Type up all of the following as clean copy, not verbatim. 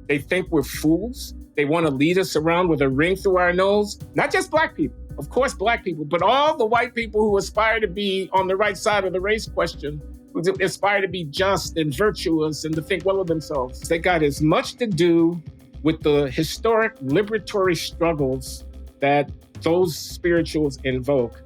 They think we're fools. They want to lead us around with a ring through our nose. Not just black people, of course, black people, but all the white people who aspire to be on the right side of the race question, who aspire to be just and virtuous and to think well of themselves. They got as much to do with the historic liberatory struggles that those spirituals invoke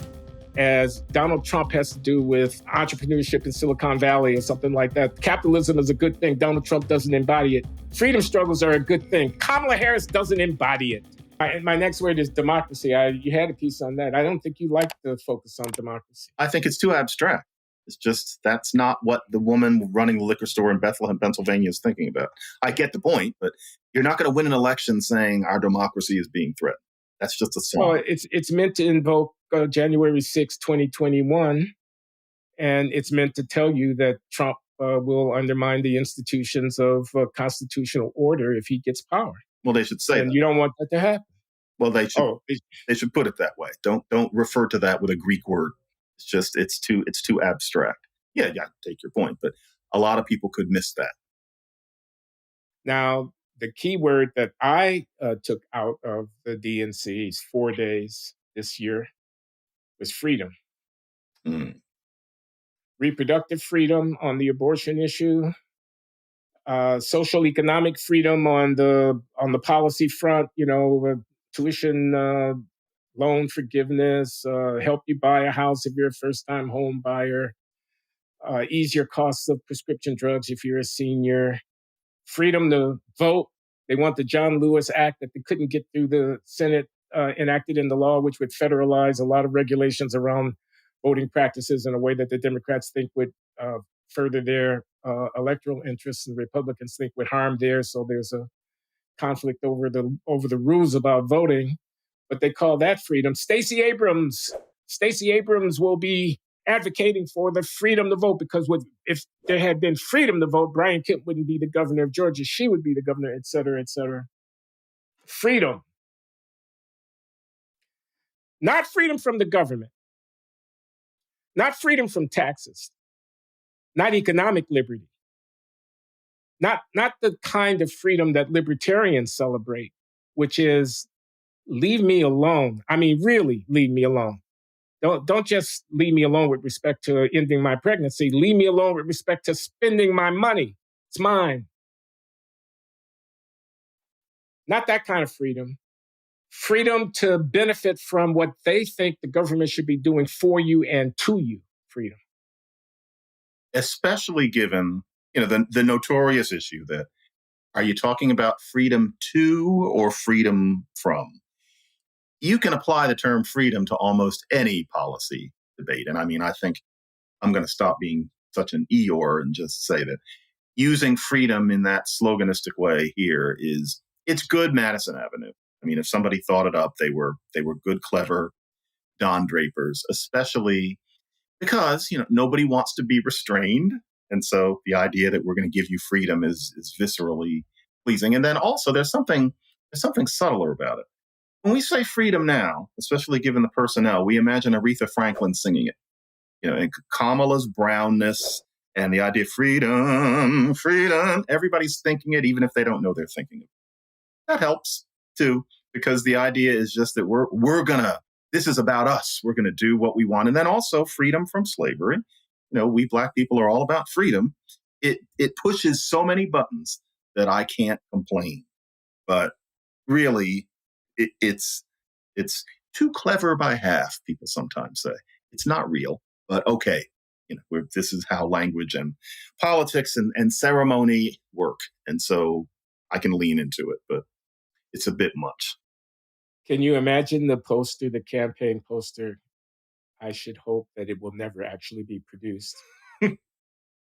as Donald Trump has to do with entrepreneurship in Silicon Valley or something like that. Capitalism is a good thing. Donald Trump doesn't embody it. Freedom struggles are a good thing. Kamala Harris doesn't embody it. My next word is democracy. You had a piece on that. I don't think you like the focus on democracy. I think it's too abstract. It's just, that's not what the woman running the liquor store in Bethlehem, Pennsylvania is thinking about. I get the point, but you're not going to win an election saying our democracy is being threatened. That's just a song. Well, it's meant to invoke January 6, 2021, and it's meant to tell you that Trump will undermine the institutions of constitutional order if he gets power. Well, they should say and that. You don't want that to happen. Well, they should put it that way. Don't refer to that with a Greek word. It's just it's too abstract. Yeah, I take your point, but a lot of people could miss that. Now, the key word that I took out of the DNC's 4 days this year was freedom. Reproductive freedom on the abortion issue, social economic freedom on the policy front. Tuition loan forgiveness, help you buy a house if you're a first-time home buyer, easier costs of prescription drugs if you're a senior. Freedom to vote. They want the John Lewis Act that they couldn't get through the Senate enacted in the law, which would federalize a lot of regulations around voting practices in a way that the Democrats think would further their electoral interests and Republicans think would harm theirs. So there's a conflict over the rules about voting, but they call that freedom. Stacey Abrams will be advocating for the freedom to vote, because if there had been freedom to vote, Brian Kemp wouldn't be the governor of Georgia. She would be the governor, et cetera, et cetera. Freedom. Not freedom from the government. Not freedom from taxes. Not economic liberty. Not the kind of freedom that libertarians celebrate, which is leave me alone. I mean, really leave me alone. Don't just leave me alone with respect to ending my pregnancy. Leave me alone with respect to spending my money. It's mine. Not that kind of freedom. Freedom to benefit from what they think the government should be doing for you and to you. Freedom. Especially given, the notorious issue that, are you talking about freedom to or freedom from? You can apply the term freedom to almost any policy debate. And I think I'm going to stop being such an Eeyore and just say that using freedom in that sloganistic way here it's good Madison Avenue. If somebody thought it up, they were good, clever Don Drapers, especially because, nobody wants to be restrained. And so the idea that we're going to give you freedom is viscerally pleasing. And then also there's something subtler about it. When we say freedom now, especially given the personnel, we imagine Aretha Franklin singing it, and Kamala's brownness and the idea of freedom, everybody's thinking it, even if they don't know they're thinking it. That helps too, because the idea is just that this is about us. We're going to do what we want. And then also freedom from slavery. We Black people are all about freedom. It pushes so many buttons that I can't complain. But really, it's too clever by half, people sometimes say. It's not real, but okay. This is how language and politics and ceremony work. And so I can lean into it, but it's a bit much. Can you imagine the campaign poster? I should hope that it will never actually be produced,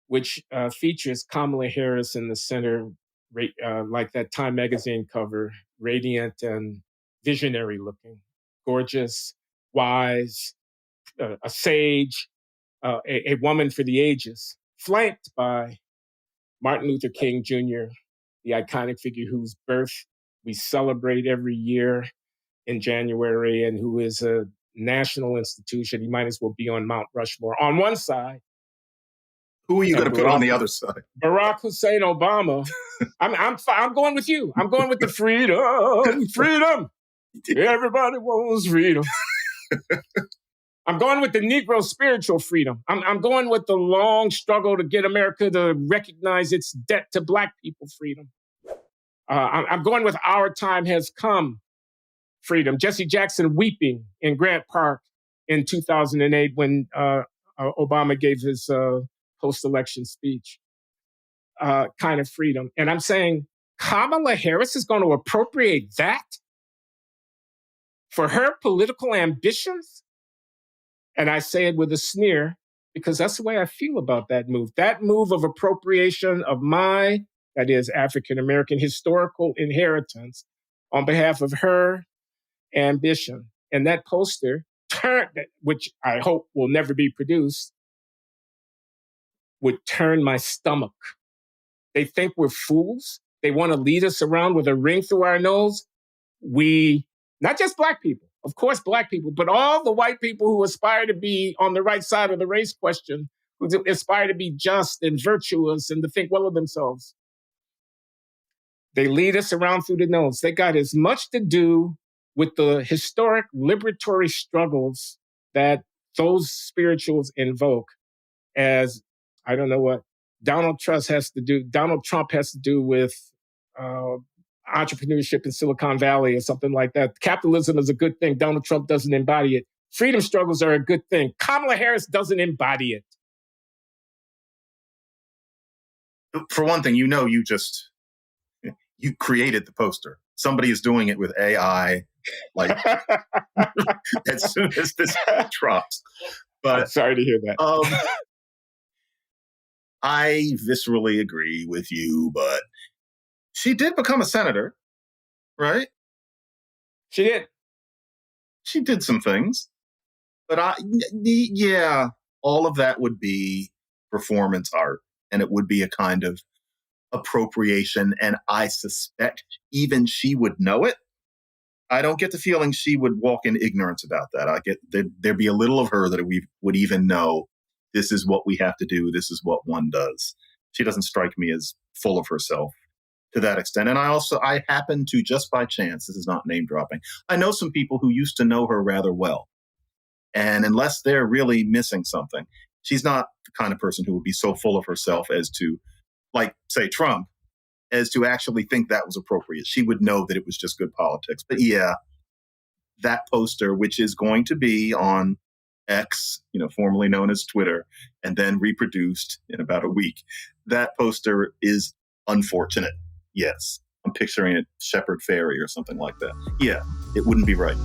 which features Kamala Harris in the center, like that Time magazine cover, radiant and visionary looking, gorgeous, wise, a sage, a woman for the ages, flanked by Martin Luther King Jr., the iconic figure whose birth we celebrate every year in January and who is a national institution. He might as well be on Mount Rushmore on one side. Who are you going and to put on the other side? Barack Hussein Obama. I'm going with you. I'm going with the freedom. Everybody wants freedom. I'm going with the Negro spiritual freedom. I'm going with the long struggle to get America to recognize its debt to Black people freedom. I'm going with our time has come freedom. Jesse Jackson weeping in Grant Park in 2008 when Obama gave his post-election speech. Kind of freedom. And I'm saying Kamala Harris is going to appropriate that for her political ambitions? And I say it with a sneer because that's the way I feel about that move. That move of appropriation of my, that is, African-American historical inheritance on behalf of her ambition. And that poster, which I hope will never be produced, would turn my stomach. They think we're fools. They want to lead us around with a ring through our nose. We, not just Black people, of course, Black people, but all the white people who aspire to be on the right side of the race question, who aspire to be just and virtuous and to think well of themselves. They lead us around through the nose. They got as much to do with the historic liberatory struggles that those spirituals invoke as, I don't know what, Donald Trump has to do with entrepreneurship in Silicon Valley or something like that. Capitalism is a good thing. Donald Trump doesn't embody it. Freedom struggles are a good thing. Kamala Harris doesn't embody it. For one thing, you created the poster. Somebody is doing it with AI, like as soon as this drops. But I'm sorry to hear that. I viscerally agree with you, but she did become a senator, right? She did. She did some things, but all of that would be performance art, and it would be a kind of appropriation, and I suspect even she would know it. I don't get the feeling she would walk in ignorance about that. I get there'd be a little of her that we would even know this is what we have to do. This is what one does. She doesn't strike me as full of herself to that extent. And I happen to, just by chance, this is not name dropping, I know some people who used to know her rather well. And unless they're really missing something, she's not the kind of person who would be so full of herself as to, like, say, Trump, as to actually think that was appropriate. She would know that it was just good politics. But yeah, that poster, which is going to be on X, formerly known as Twitter, and then reproduced in about a week, that poster is unfortunate. Yes. I'm picturing it Shepherd Ferry or something like that. Yeah, it wouldn't be right.